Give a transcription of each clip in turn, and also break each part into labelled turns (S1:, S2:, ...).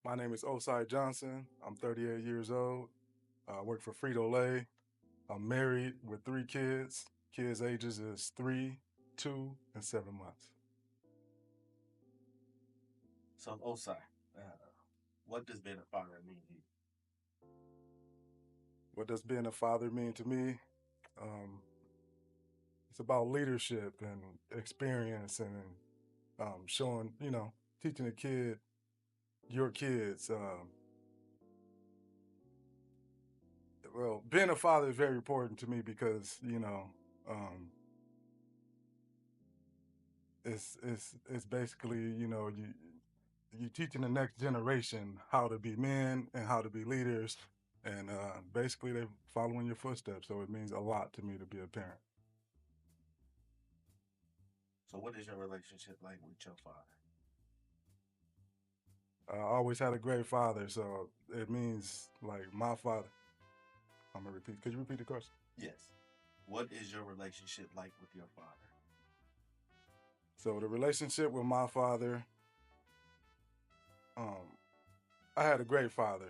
S1: My name is Osai Johnson. I'm 38 years old. I work for Frito-Lay. I'm married with three kids. Kids' ages is 3, 2, and 7 months.
S2: So, Osai, uh, what does being a father mean to you?
S1: What does being a father mean to me? Um, it's about leadership and experience and showing, teaching a kid, your kids. Well, being a father is very important to me because, um, it's basically, you teaching the next generation how to be men and how to be leaders, and basically they're following your footsteps. So it means a lot to me to be a parent.
S2: So, what is your relationship like with your father?
S1: I always had a great father, so it means like my father. I'm gonna repeat. Could you repeat the question?
S2: Yes. What is your relationship like with your father?
S1: So the relationship with my father, um, I had a great father.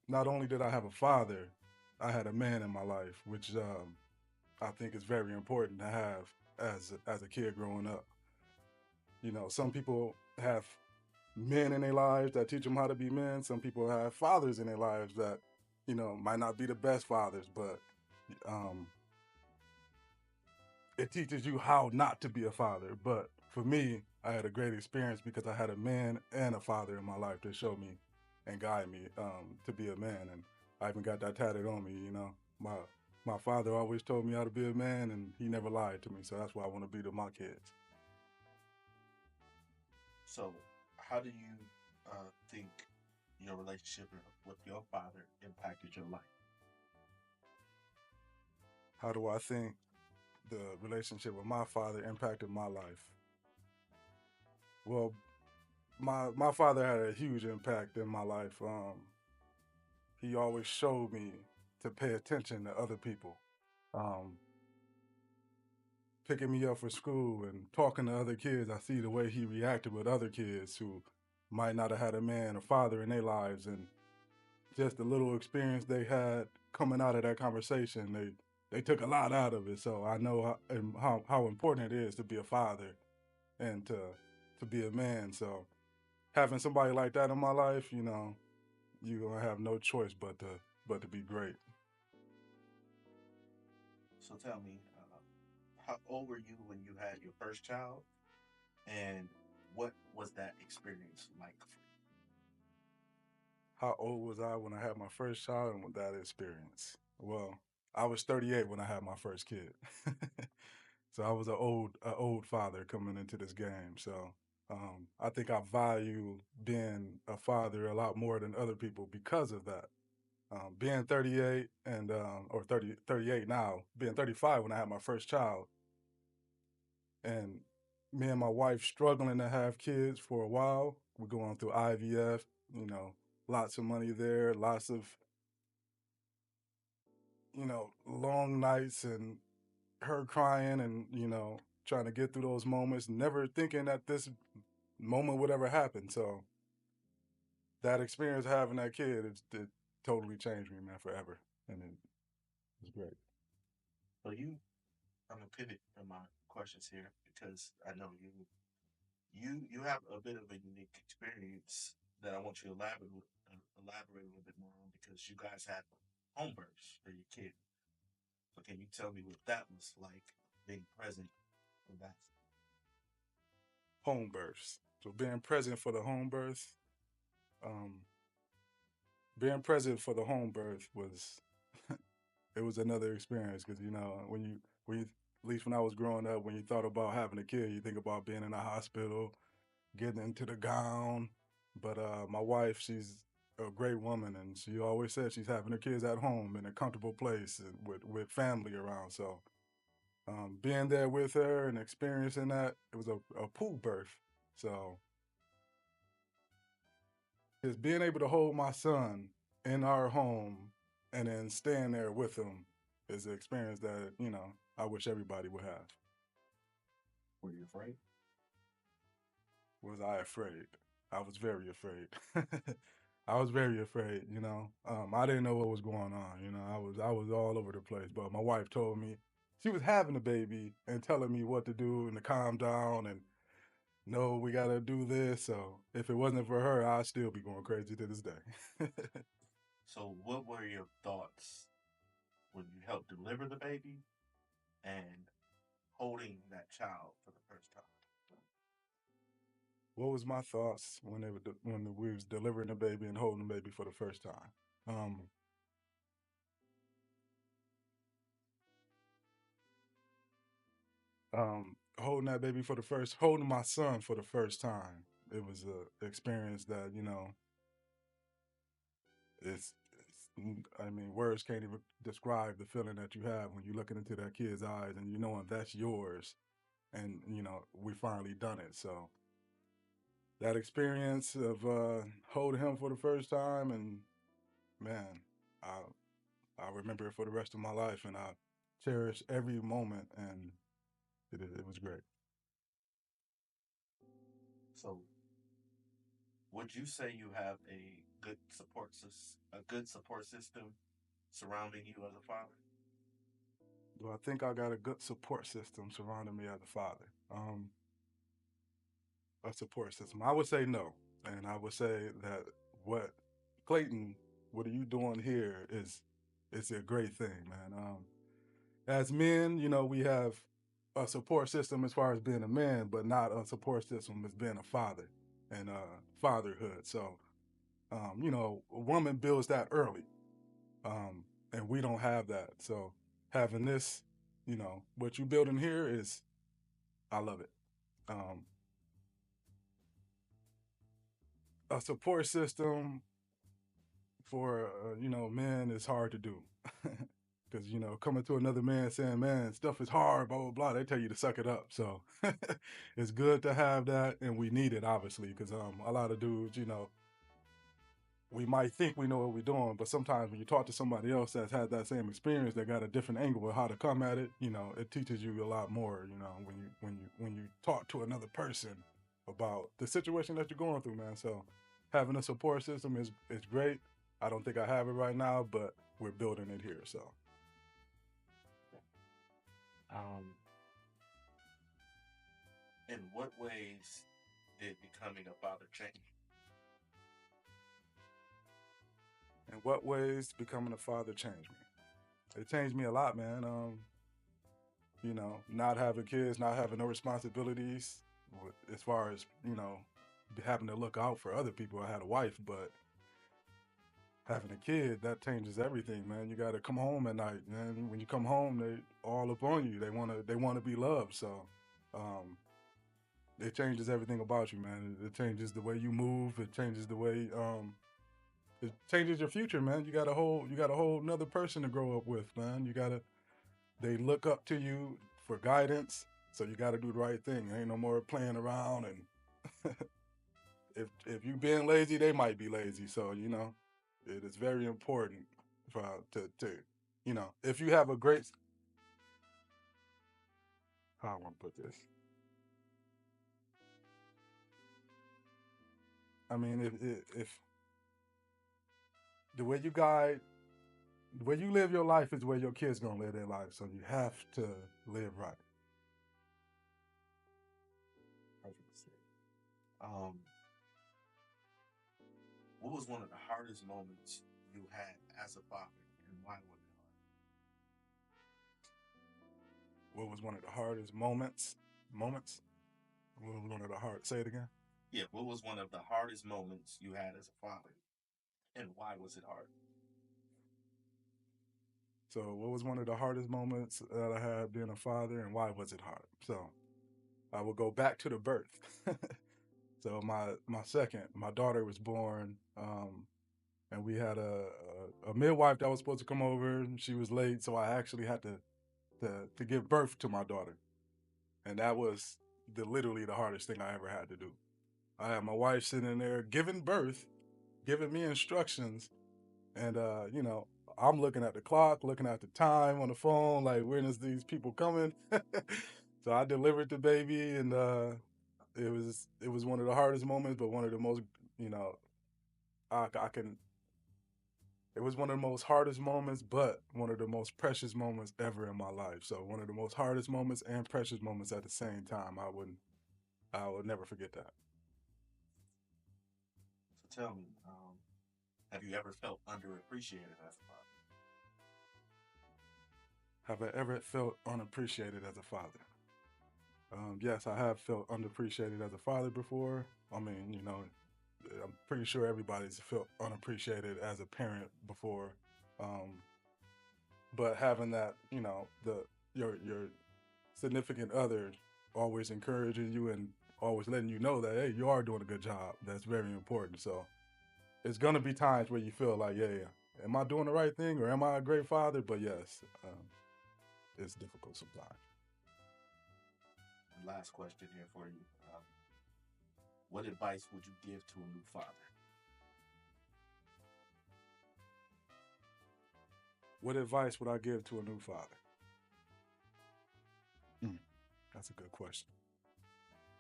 S1: Not only did I have a father, I had a man in my life, which I think is very important to have as a kid growing up. Some people have men in their lives that teach them how to be men. Some people have fathers in their lives that, might not be the best fathers, but um, it teaches you how not to be a father. But for me, I had a great experience because I had a man and a father in my life to show me and guide me to be a man. And I even got that tatted on me. My father always told me how to be a man, and he never lied to me. So that's what I want to be to my kids.
S2: So, how do you think your relationship with your father impacted your life?
S1: How do I think the relationship with my father impacted my life? Well, my father had a huge impact in my life. He always showed me to pay attention to other people. Um, Picking me up for school and talking to other kids, I see the way he reacted with other kids who might not have had a man or father in their lives, and just the little experience they had coming out of that conversation, they took a lot out of it. So I know how important it is to be a father and to be a man. So having somebody like that in my life, you're gonna have no choice but to be great.
S2: So, tell me, how old were you when you had your first child, and what was that experience like for you?
S1: How old was I when I had my first child and with that experience? Well, I was 38 when I had my first kid. So I was an old father coming into this game. So I think I value being a father a lot more than other people because of that. Being 38 and or 38 now, being 35 when I had my first child, and me and my wife struggling to have kids for a while. We're going through IVF, lots of money there, lots of, long nights and her crying and, trying to get through those moments, never thinking that this moment would ever happen. So that experience having that kid, it totally changed me, man, forever. And it was great.
S2: So, I'm gonna pivot from my questions here because I know you have a bit of a unique experience that I want you to elaborate a little bit more on because you guys had home births for your kid. So can you tell me what that was like being present for that?
S1: Home births. So um, being present for the home birth was it was another experience because at least when I was growing up, when you thought about having a kid, you think about being in a hospital, getting into the gown. But my wife, she's a great woman, and she always said she's having her kids at home in a comfortable place and with family around. So being there with her and experiencing that, it was a pool birth. So just being able to hold my son in our home and then staying there with him is an experience that, I wish everybody would have.
S2: Were you afraid?
S1: Was I afraid? I was very afraid. I was very afraid, you know. I didn't know what was going on, you know. I was all over the place. But my wife told me she was having a baby and telling me what to do and to calm down and no, we gotta do this. So if it wasn't for her, I'd still be going crazy to this day.
S2: So, what were your thoughts when you helped deliver the baby and holding that child for the first time?
S1: What was my thoughts when when we was delivering the baby and holding the baby for the first time? Um, Holding that baby for the first, holding my son for the first time. It was a experience that I mean, words can't even describe the feeling that you have when you're looking into that kid's eyes and you knowing that's yours, and we finally done it. So that experience of holding him for the first time, and man, I I remember it for the rest of my life, and I cherish every moment, and it was great.
S2: So, would you say you have a good support system surrounding you as a father?
S1: Do I think I got a good support system surrounding me as a father? A support system. I would say no, and I would say that what Clayton, what are you doing here is a great thing, man. As men, we have a support system as far as being a man, but not a support system as being a father and fatherhood. So, a woman builds that early, and we don't have that. So, having this, what you building here is, I love it. Um, a support system for men is hard to do. Because coming to another man saying, man, stuff is hard, blah blah blah, they tell you to suck it up. So it's good to have that, and we need it obviously, because a lot of dudes, we might think we know what we're doing, but sometimes when you talk to somebody else that's had that same experience, they got a different angle of how to come at it. It teaches you a lot more. When you talk to another person about the situation that you're going through, man. So having a support system is great. I don't think I have it right now, but we're building it here. So
S2: Um, in what ways did becoming a father change?
S1: in what ways becoming a father changed me? It changed me a lot, man. Not having kids, not having no responsibilities as far as, having to look out for other people. I had a wife, but having a kid, that changes everything, man. You got to come home at night, man. When you come home, they all up on you. They want to be loved. So, um, it changes everything about you, man. It changes the way you move. It changes the way, it changes your future, man. You got a whole another person to grow up with, man. They look up to you for guidance. So you got to do the right thing. Ain't no more playing around. And if you being lazy, they might be lazy. So it is very important for to if you have a great, how I want to put this. I mean, if the way you guide, the way you live your life is the way your kids gonna live their life. So you have to live right.
S2: I was gonna say. Um, what was one of the hardest moments you had as a father, and why was it hard?
S1: What was one of the hardest moments? Moments. What was one of the hard? Say it again.
S2: Yeah, what was one of the hardest moments you had as a father, and why was it hard?
S1: So, what was one of the hardest moments that I had being a father, and why was it hard? So, I will go back to the birth. So, my daughter was born, and we had a midwife that was supposed to come over, and she was late, so I actually had to give birth to my daughter, and that was literally the hardest thing I ever had to do. I had my wife sitting there giving birth, giving me instructions, and I'm looking at the clock, looking at the time on the phone, like when is these people coming? So I delivered the baby, and it was one of the hardest moments, but one of the most, you know, I can. It was one of the most hardest moments, but one of the most precious moments ever in my life. So one of the most hardest moments and precious moments at the same time. I would never forget that.
S2: So tell me, have you ever felt underappreciated as a father?
S1: Have I ever felt unappreciated as a father? Yes, I have felt unappreciated as a father before. I mean, you know, I'm pretty sure everybody's felt unappreciated as a parent before. Um, but having that, you know, your significant other always encouraging you and always letting you know that hey, you are doing a good job. That's very important. So it's gonna be times where you feel like, yeah, am I doing the right thing or am I a great father? But yes, it's difficult sometimes.
S2: And last question here for you. What advice would you give to a new father?
S1: What advice would I give to a new father? Mm, that's a good question.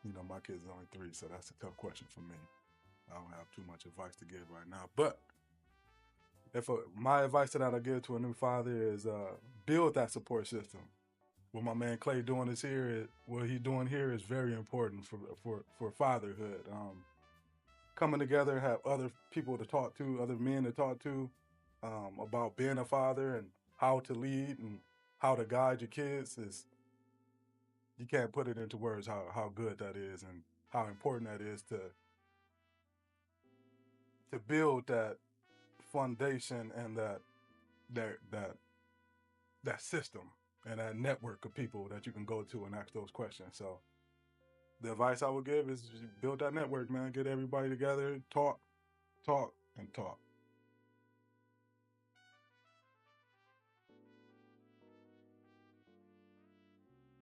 S1: You know, my kid's only 3, so that's a tough question for me. I don't have too much advice to give right now. But if my advice that I give to a new father is build that support system. What my man Clay doing is here. What he's doing here is very important for fatherhood. Coming together and have other people to talk to, other men to talk to about being a father and how to lead and how to guide your kids is you can't put it into words how good that is and how important that is to build that foundation and that that that system and that network of people that you can go to and ask those questions. So the advice I would give is just build that network, man. Get everybody together, talk, talk, and talk.